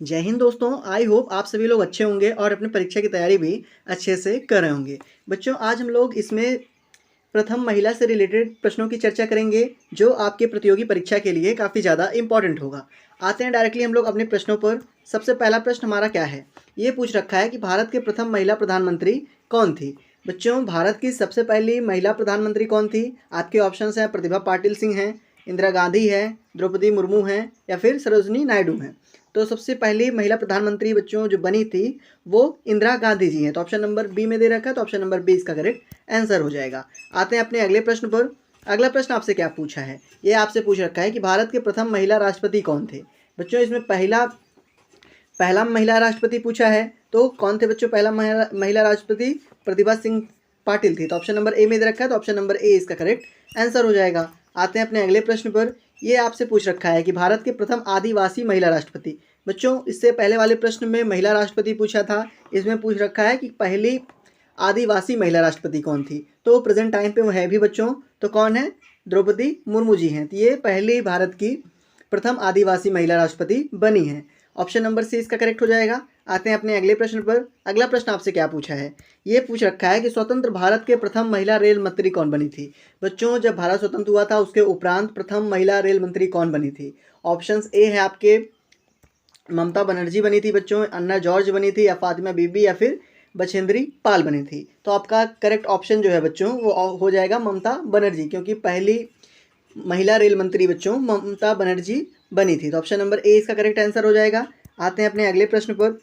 जय हिंद दोस्तों। I hope आप सभी लोग अच्छे होंगे और अपनी परीक्षा की तैयारी भी अच्छे से कर रहे होंगे। बच्चों, आज हम लोग इसमें प्रथम महिला से रिलेटेड प्रश्नों की चर्चा करेंगे जो आपके प्रतियोगी परीक्षा के लिए काफ़ी ज़्यादा इंपॉर्टेंट होगा। आते हैं डायरेक्टली हम लोग अपने प्रश्नों पर। सबसे पहला प्रश्न हमारा क्या है, ये पूछ रखा है कि भारत के प्रथम महिला प्रधानमंत्री कौन थी। बच्चों, भारत की सबसे पहली महिला प्रधानमंत्री कौन थी? आपके ऑप्शंस हैं प्रतिभा पाटिल सिंह हैं, इंदिरा गांधी है, द्रौपदी मुर्मू हैं या फिर सरोजनी नायडू हैं। तो सबसे पहली महिला प्रधानमंत्री बच्चों जो बनी थी वो इंदिरा गांधी जी हैं। तो ऑप्शन नंबर बी में दे रखा है, तो ऑप्शन नंबर बी इसका करेक्ट आंसर हो जाएगा। आते हैं अपने अगले प्रश्न पर। अगला प्रश्न आपसे क्या पूछा है, ये आपसे पूछ रखा है कि भारत के प्रथम महिला राष्ट्रपति कौन थे। बच्चों, इसमें पहला महिला राष्ट्रपति पूछा है, तो कौन थे बच्चों पहला महिला राष्ट्रपति? प्रतिभा सिंह पाटिल थी। तो ऑप्शन नंबर ए में दे रखा है, तो ऑप्शन नंबर ए इसका करेक्ट आंसर हो जाएगा। आते हैं अपने अगले प्रश्न पर। ये आपसे पूछ रखा है कि भारत के प्रथम आदिवासी महिला राष्ट्रपति। बच्चों, इससे पहले वाले प्रश्न में महिला राष्ट्रपति पूछा था, इसमें पूछ रखा है कि पहली आदिवासी महिला राष्ट्रपति कौन थी। तो प्रेजेंट टाइम पे वो है भी बच्चों, तो कौन है? द्रौपदी मुर्मू जी हैं। तो ये पहली भारत की प्रथम आदिवासी महिला राष्ट्रपति बनी हैं। ऑप्शन नंबर सी इसका करेक्ट हो जाएगा। आते हैं अपने अगले प्रश्न पर। अगला प्रश्न आपसे क्या पूछा है, ये पूछ रखा है कि स्वतंत्र भारत के प्रथम महिला रेल मंत्री कौन बनी थी। बच्चों, जब भारत स्वतंत्र हुआ था उसके उपरांत प्रथम महिला रेल मंत्री कौन बनी थी? ऑप्शंस ए है आपके ममता बनर्जी बनी थी बच्चों, अन्ना जॉर्ज बनी थी, या फातिमा बीबी, या फिर बछेंद्री पाल बनी थी। तो आपका करेक्ट ऑप्शन जो है बच्चों वो हो जाएगा ममता बनर्जी, क्योंकि पहली महिला रेल मंत्री बच्चों ममता बनर्जी बनी थी। तो ऑप्शन नंबर ए इसका करेक्ट आंसर हो जाएगा। आते हैं अपने अगले प्रश्न पर।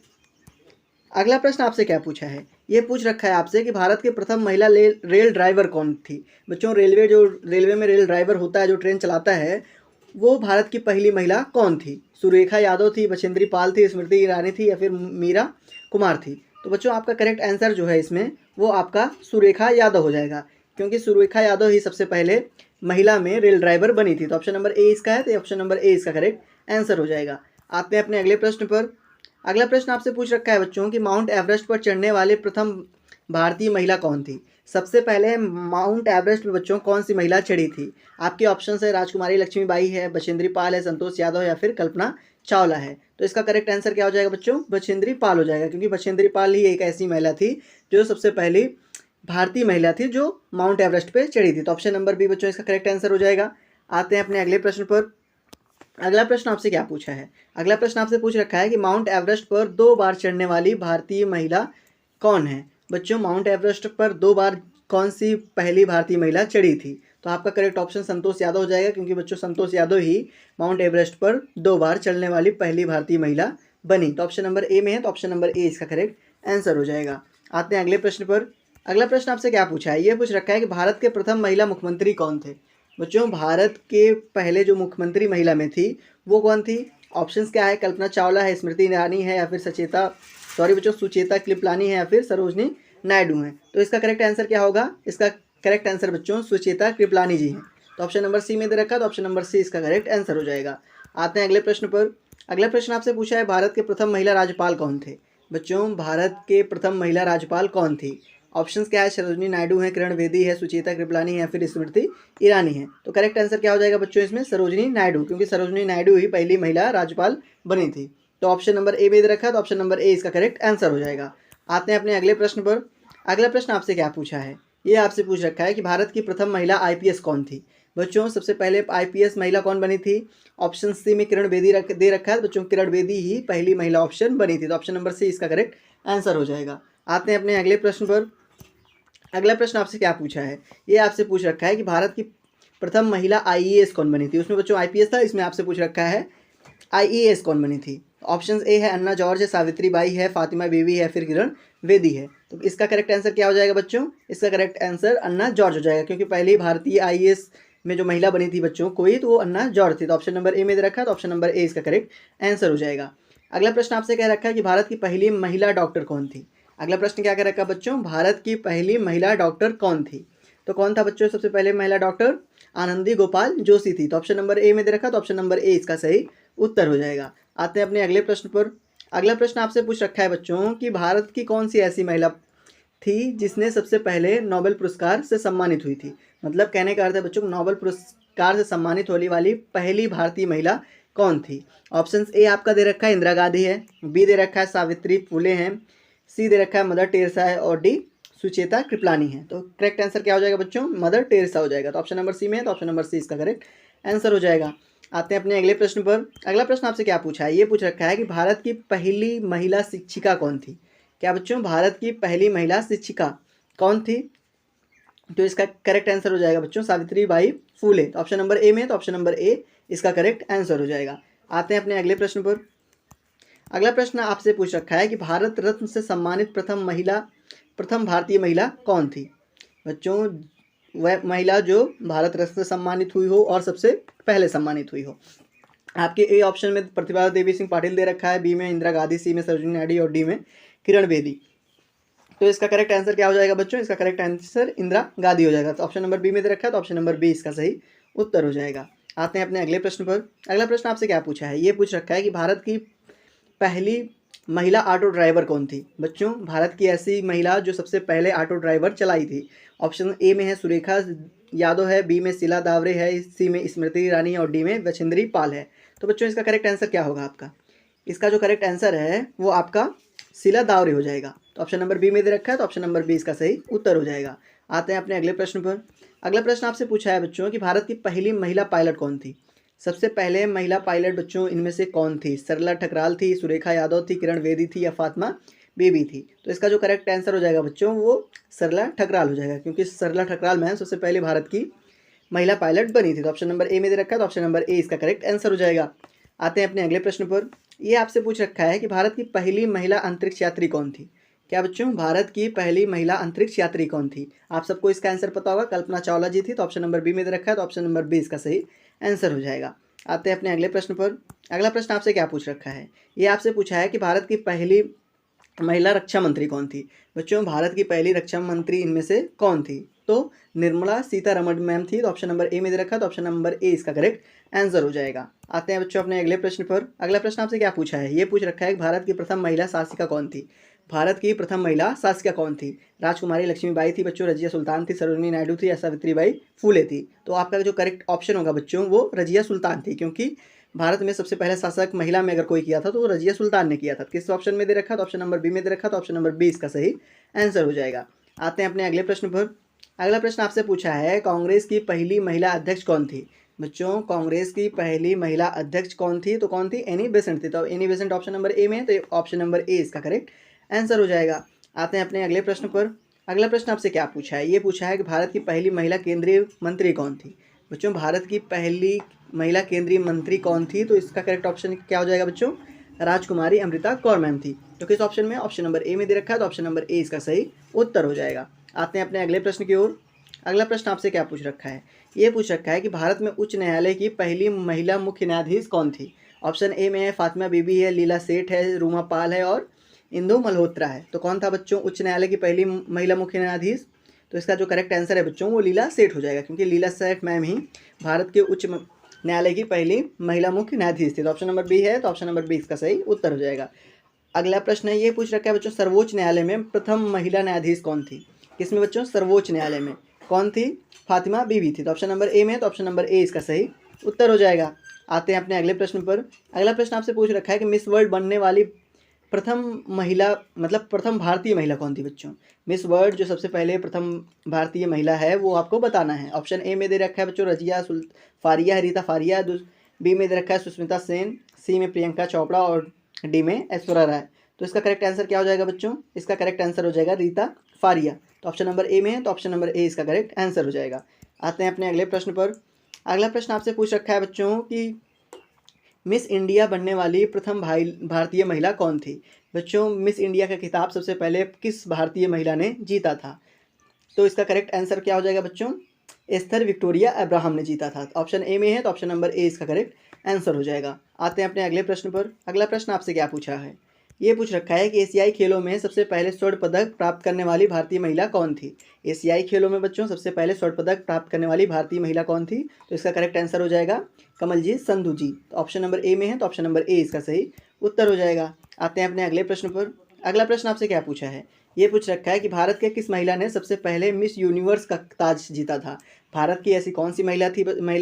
अगला प्रश्न आपसे क्या पूछा है, ये पूछ रखा है आपसे कि भारत के प्रथम महिला रेल ड्राइवर कौन थी। बच्चों, रेलवे में रेल ड्राइवर होता है, जो ट्रेन चलाता है, वो भारत की पहली महिला कौन थी? सुरेखा यादव थी, बछेंद्री पाल थी, स्मृति ईरानी थी, या फिर मीरा कुमार थी। तो बच्चों, आपका करेक्ट आंसर जो है इसमें वो आपका सुरेखा यादव हो जाएगा, क्योंकि सुरेखा यादव ही सबसे पहले महिला में रेल ड्राइवर बनी थी। तो ऑप्शन नंबर ए इसका है, तो ऑप्शन नंबर ए इसका करेक्ट आंसर हो जाएगा। आते हैं अपने अगले प्रश्न पर। अगला प्रश्न आपसे पूछ रखा है बच्चों कि माउंट एवरेस्ट पर चढ़ने वाले प्रथम भारतीय महिला कौन थी। सबसे पहले माउंट एवरेस्ट में बच्चों कौन सी महिला चढ़ी थी? आपके ऑप्शन है राजकुमारी लक्ष्मीबाई है, बछेंद्री पाल है, संतोष यादव या फिर कल्पना चावला है। तो इसका करेक्ट आंसर क्या हो जाएगा बच्चों? बछेंद्री पाल हो जाएगा, क्योंकि बछेंद्री पाल ही एक ऐसी महिला थी जो सबसे पहली भारतीय महिला थी जो माउंट एवरेस्ट पे चढ़ी थी। तो ऑप्शन नंबर बी बच्चों इसका करेक्ट आंसर हो जाएगा। आते हैं अपने अगले प्रश्न पर। अगला प्रश्न आपसे क्या पूछा है, अगला प्रश्न आपसे पूछ रखा है कि माउंट एवरेस्ट पर 2 बार चढ़ने वाली भारतीय महिला कौन है। बच्चों, माउंट एवरेस्ट पर 2 बार कौन सी पहली भारतीय महिला चढ़ी थी? तो आपका करेक्ट ऑप्शन संतोष यादव हो जाएगा, क्योंकि बच्चों संतोष यादव ही माउंट एवरेस्ट पर 2 बार चढ़ने वाली पहली भारतीय महिला बनी। तो ऑप्शन नंबर ए में है, तो ऑप्शन नंबर ए इसका करेक्ट आंसर हो जाएगा। आते हैं अगले प्रश्न पर। अगला प्रश्न आपसे क्या पूछा है, ये पूछ रखा है कि भारत के प्रथम महिला मुख्यमंत्री कौन थे। बच्चों, भारत के पहले जो मुख्यमंत्री महिला में थी वो कौन थी? ऑप्शंस क्या है? कल्पना चावला है, स्मृति ईरानी है, या फिर सुचेता कृपलानी है, या फिर सरोजनी नायडू हैं। तो इसका करेक्ट आंसर क्या होगा? इसका करेक्ट आंसर बच्चों सुचेता कृपलानी जी हैं। तो ऑप्शन नंबर सी में दे रखा है, तो ऑप्शन नंबर सी इसका करेक्ट आंसर हो जाएगा। आते हैं अगले प्रश्न पर। अगला प्रश्न आपसे पूछा है भारत के प्रथम महिला राज्यपाल कौन थे। बच्चों, भारत के प्रथम महिला राज्यपाल कौन थी? ऑप्शंस क्या है? सरोजनी नायडू है, किरण बेदी है, सुचेता कृपलानी है, या फिर स्मृति ईरानी है। तो करेक्ट आंसर क्या हो जाएगा बच्चों इसमें? सरोजनी नायडू, क्योंकि सरोजनी नायडू ही पहली महिला राज्यपाल बनी थी। तो ऑप्शन नंबर ए में दे रखा है, तो ऑप्शन नंबर ए इसका करेक्ट आंसर हो जाएगा। आते हैं अपने अगले प्रश्न पर। अगला प्रश्न आपसे क्या पूछा है, ये आपसे पूछ रखा है कि भारत की प्रथम महिला आईपीएस कौन थी। बच्चों, सबसे पहले आईपीएस महिला कौन बनी थी? ऑप्शन सी में किरण बेदी दे रखा है। बच्चों, किरण बेदी ही पहली महिला ऑप्शन बनी थी। तो ऑप्शन नंबर सी इसका करेक्ट आंसर हो जाएगा। आते हैं अपने अगले प्रश्न पर। अगला प्रश्न आपसे क्या पूछा है, ये आपसे पूछ रखा है कि भारत की प्रथम महिला आईएएस कौन बनी थी। उसमें बच्चों आईपीएस था, इसमें आपसे पूछ रखा है आईएएस कौन बनी थी। ऑप्शन ए है अन्ना जॉर्ज है, सावित्री बाई है, फातिमा बीवी है, फिर किरण बेदी है। तो इसका करेक्ट आंसर क्या हो जाएगा बच्चों? इसका करेक्ट आंसर अन्ना जॉर्ज हो जाएगा, क्योंकि पहली भारतीय आईएएस में जो महिला बनी थी बच्चों कोई, तो वो अन्ना जॉर्ज थी। तो ऑप्शन नंबर ए में दे रखा है, तो ऑप्शन नंबर ए इसका करेक्ट आंसर हो जाएगा। अगला प्रश्न आपसे कह रखा है कि भारत की पहली महिला डॉक्टर कौन थी। अगला प्रश्न क्या कह रखा है बच्चों? भारत की पहली महिला डॉक्टर कौन थी। तो कौन था बच्चों सबसे पहले महिला डॉक्टर? आनंदी गोपाल जोशी थी। तो ऑप्शन नंबर ए में दे रखा, तो ऑप्शन नंबर ए इसका सही उत्तर हो जाएगा। आते हैं अपने अगले प्रश्न पर। अगला प्रश्न आपसे पूछ रखा है बच्चों कि भारत की कौन सी ऐसी महिला थी जिसने सबसे पहले नोबेल पुरस्कार से सम्मानित हुई थी। मतलब कहने का अर्थ है बच्चों, नोबेल पुरस्कार से सम्मानित होने वाली पहली भारतीय महिला कौन थी? ऑप्शन ए आपका दे रखा है इंदिरा गांधी है, बी दे रखा है सावित्री फुले हैं, सी दे रखा है मदर टेरेसा है और डी सुचेता कृपलानी है। तो करेक्ट आंसर क्या हो जाएगा बच्चों? मदर टेरेसा हो जाएगा। तो ऑप्शन नंबर सी में है, तो ऑप्शन नंबर सी इसका करेक्ट आंसर हो जाएगा। आते हैं अपने अगले प्रश्न पर। अगला प्रश्न आपसे क्या पूछा है? ये पूछ रखा है कि भारत की पहली महिला शिक्षिका कौन थी? क्या बच्चों? भारत की पहली महिला शिक्षिका कौन थी? तो इसका करेक्ट आंसर हो जाएगा बच्चों सावित्री बाई फूले। तो ऑप्शन नंबर ए में है, तो ऑप्शन नंबर ए इसका करेक्ट आंसर हो जाएगा। आते हैं अपने अगले प्रश्न पर। अगला प्रश्न आपसे पूछ रखा है कि भारत रत्न से सम्मानित प्रथम भारतीय महिला कौन थी? बच्चों वह महिला जो भारत रत्न से सम्मानित हुई हो और सबसे पहले सम्मानित हुई हो। आपके ए ऑप्शन में प्रतिभा देवी सिंह पाटिल दे रखा है, बी में इंदिरा गांधी, सी में सरोजिनी नायडू और डी में किरण बेदी। तो इसका करेक्ट आंसर क्या हो जाएगा बच्चों? इसका करेक्ट आंसर इंदिरा गांधी हो जाएगा। तो ऑप्शन नंबर बी में दे रखा है, तो ऑप्शन नंबर बी इसका सही उत्तर हो जाएगा। आते हैं अपने अगले प्रश्न पर। अगला प्रश्न आपसे क्या पूछा है? ये पूछ रखा है कि भारत की पहली महिला ऑटो ड्राइवर कौन थी? बच्चों भारत की ऐसी महिला जो सबसे पहले ऑटो ड्राइवर चलाई थी। ऑप्शन ए में है सुरेखा यादव है, बी में शीला दावरे है, सी में स्मृति ईरानी और डी में बछेंद्री पाल है। तो बच्चों इसका करेक्ट आंसर क्या होगा आपका? इसका जो करेक्ट आंसर है वो आपका शीला दावरे हो जाएगा। तो ऑप्शन नंबर बी में दे रखा है, तो ऑप्शन नंबर बी इसका सही उत्तर हो जाएगा। आते हैं अपने अगले प्रश्न पर। अगला प्रश्न आपसे पूछा है बच्चों कि भारत की पहली महिला पायलट कौन थी? सबसे पहले महिला पायलट बच्चों इनमें से कौन थी? सरला ठकराल थी, सुरेखा यादव थी, किरण बेदी थी या फातिमा बीबी थी? तो इसका जो करेक्ट आंसर हो जाएगा बच्चों वो सरला ठकराल हो जाएगा, क्योंकि सरला ठकराल मैम सबसे पहले भारत की महिला पायलट बनी थी। तो ऑप्शन नंबर ए में दे रखा है, तो ऑप्शन नंबर ए इसका करेक्ट आंसर हो जाएगा। आते हैं अपने अगले प्रश्न पर। ये आपसे पूछ रखा है कि भारत की पहली महिला अंतरिक्ष यात्री कौन थी? क्या बच्चों भारत की पहली महिला अंतरिक्ष यात्री कौन थी? आप सबको इसका आंसर पता होगा, कल्पना चावला जी थी। तो ऑप्शन नंबर बी में दे रखा है, तो ऑप्शन नंबर बी इसका सही आंसर हो जाएगा। आते हैं अपने अगले प्रश्न पर। अगला प्रश्न आपसे क्या पूछ रखा है? ये आपसे पूछा है कि भारत की पहली महिला रक्षा मंत्री कौन थी? बच्चों भारत की पहली रक्षा मंत्री इनमें से कौन थी? तो निर्मला सीतारमण मैम थी। तो ऑप्शन नंबर ए में दे रखा है, तो ऑप्शन नंबर ए इसका करेक्ट आंसर हो जाएगा। आते हैं बच्चों अपने अगले प्रश्न पर। अगला प्रश्न आपसे क्या पूछा है? ये पूछ रखा है कि भारत की प्रथम महिला शासिका कौन थी? भारत की प्रथम महिला शासिका कौन थी? राजकुमारी लक्ष्मीबाई थी बच्चों, रजिया सुल्तान थी, सरोजिनी नायडू थी या सावित्रीबाई फूले थी? तो आपका जो करेक्ट ऑप्शन होगा बच्चों वो रजिया सुल्तान थी, क्योंकि भारत में सबसे पहले शासक महिला में अगर कोई किया था तो वो रजिया सुल्तान ने किया था। किस ऑप्शन में दे रखा? तो ऑप्शन नंबर बी में दे रखा, तो ऑप्शन नंबर बी इसका सही आंसर हो जाएगा। आते हैं अपने अगले प्रश्न पर। अगला प्रश्न आपसे पूछा है कांग्रेस की पहली महिला अध्यक्ष कौन थी? बच्चों कांग्रेस की पहली महिला अध्यक्ष कौन थी? तो कौन थी? एनी बेसेंट थी। तो Annie Besant option number A में है, तो ऑप्शन नंबर ए इसका करेक्ट आंसर हो जाएगा। आते हैं अपने अगले प्रश्न पर। अगला प्रश्न आपसे क्या पूछा है? ये पूछा है कि भारत की पहली महिला केंद्रीय मंत्री कौन थी? बच्चों भारत की पहली महिला केंद्रीय मंत्री कौन थी? तो इसका करेक्ट ऑप्शन क्या हो जाएगा बच्चों? राजकुमारी अमृता कौर मैम थी। तो किस ऑप्शन में? ऑप्शन नंबर ए में दे रखा है, तो ऑप्शन नंबर ए इसका सही उत्तर हो जाएगा। आते हैं अपने अगले प्रश्न की ओर। अगला प्रश्न आपसे क्या पूछ रखा है? ये पूछ रखा है कि भारत में उच्च न्यायालय की पहली महिला मुख्य न्यायाधीश कौन थी? ऑप्शन ए में है फातिमा बीबी है, लीला सेठ है, रूमा पाल है और इंदु मल्होत्रा है। तो कौन था बच्चों उच्च न्यायालय की पहली महिला मुख्य न्यायाधीश? तो इसका जो करेक्ट आंसर है बच्चों वो लीला सेठ हो जाएगा, क्योंकि लीला सेठ मैम ही भारत के उच्च न्यायालय की पहली महिला मुख्य न्यायाधीश थी। तो ऑप्शन नंबर बी है, तो ऑप्शन नंबर बी इसका सही उत्तर हो जाएगा। अगला प्रश्न है ये पूछ रखा है बच्चों सर्वोच्च न्यायालय में प्रथम महिला न्यायाधीश कौन थी? किसमें बच्चों? सर्वोच्च न्यायालय में कौन थी? फातिमा बीबी थी। तो ऑप्शन नंबर ए में है, तो ऑप्शन नंबर ए इसका सही उत्तर हो जाएगा। आते हैं अपने अगले प्रश्न पर। अगला प्रश्न आपसे पूछ रखा है कि मिस वर्ल्ड बनने वाली प्रथम महिला मतलब प्रथम भारतीय महिला कौन थी बच्चों? मिस वर्ल्ड जो सबसे पहले प्रथम भारतीय महिला है वो आपको बताना है। ऑप्शन ए में दे रखा है बच्चों रजिया फारिया है, रीता फारिया, बी में दे रखा है सुष्मिता सेन, सी में प्रियंका चोपड़ा और डी में ऐश्वर्या राय। तो इसका करेक्ट आंसर क्या हो जाएगा बच्चों? इसका करेक्ट आंसर हो जाएगा रीता फारिया। तो ऑप्शन नंबर ए में है, तो ऑप्शन नंबर ए इसका करेक्ट आंसर हो जाएगा। आते हैं अपने अगले प्रश्न पर। अगला प्रश्न आपसे पूछ रखा है बच्चों कि मिस इंडिया बनने वाली प्रथम भारतीय महिला कौन थी? बच्चों मिस इंडिया का खिताब सबसे पहले किस भारतीय महिला ने जीता था? तो इसका करेक्ट आंसर क्या हो जाएगा बच्चों? एस्थर विक्टोरिया अब्राहम ने जीता था। ऑप्शन ए में है, तो ऑप्शन नंबर ए इसका करेक्ट आंसर हो जाएगा। आते हैं अपने अगले प्रश्न पर। अगला प्रश्न आपसे क्या पूछा है? ये पूछ रखा है कि एशियाई खेलों में सबसे पहले स्वर्ण पदक प्राप्त करने वाली भारतीय महिला कौन थी? एशियाई खेलों में बच्चों सबसे पहले स्वर्ण पदक प्राप्त करने वाली भारतीय महिला कौन थी? तो इसका करेक्ट आंसर हो जाएगा कमलजीत संधू जी। तो ऑप्शन नंबर ए में है, तो ऑप्शन नंबर ए इसका सही उत्तर हो जाएगा। आते हैं अपने अगले प्रश्न पर। अगला प्रश्न आपसे क्या पूछा है? ये पूछ रखा है कि भारत के किस महिला ने सबसे पहले मिस यूनिवर्स का ताज जीता था? भारत की ऐसी कौन सी महिला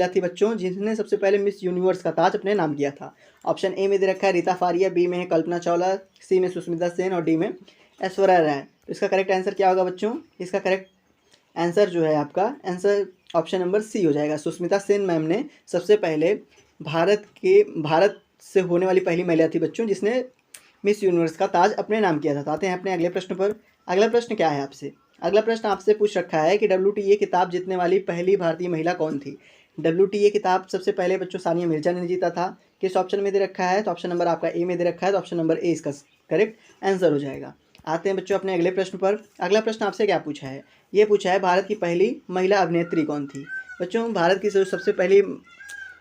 थी बच्चों जिसने सबसे पहले मिस यूनिवर्स का ताज अपने नाम किया था? ऑप्शन ए में दे रखा है रीता फारिया, बी में है कल्पना चावला, सी में सुष्मिता सेन और डी में ऐश्वर्या राय। तो इसका करेक्ट आंसर क्या होगा बच्चों? इसका करेक्ट आंसर जो है आपका आंसर ऑप्शन नंबर सी हो जाएगा। सुष्मिता सेन मैम ने सबसे पहले भारत से होने वाली पहली महिला थी बच्चों जिसने मिस यूनिवर्स का ताज अपने नाम किया था। तो आते हैं अपने अगले प्रश्न पर। अगला प्रश्न क्या है आपसे? अगला प्रश्न आपसे पूछ रखा है कि WTA खिताब जीतने वाली पहली भारतीय महिला कौन थी? WTA खिताब सबसे पहले बच्चों सानिया मिर्जा ने जीता था। किस ऑप्शन में दे रखा है? तो ऑप्शन नंबर आपका ए में दे रखा है, तो ऑप्शन नंबर ए इसका करेक्ट आंसर हो जाएगा। आते हैं बच्चों अपने अगले प्रश्न पर। अगला प्रश्न आपसे क्या पूछा है? ये पूछा है भारत की पहली महिला अभिनेत्री कौन थी? बच्चों भारत की जो सबसे पहली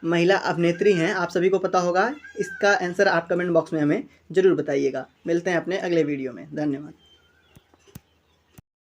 महिला अभिनेत्री हैं आप सभी को पता होगा। इसका आंसर आप कमेंट बॉक्स में हमें ज़रूर बताइएगा। मिलते हैं अपने अगले वीडियो में। धन्यवाद।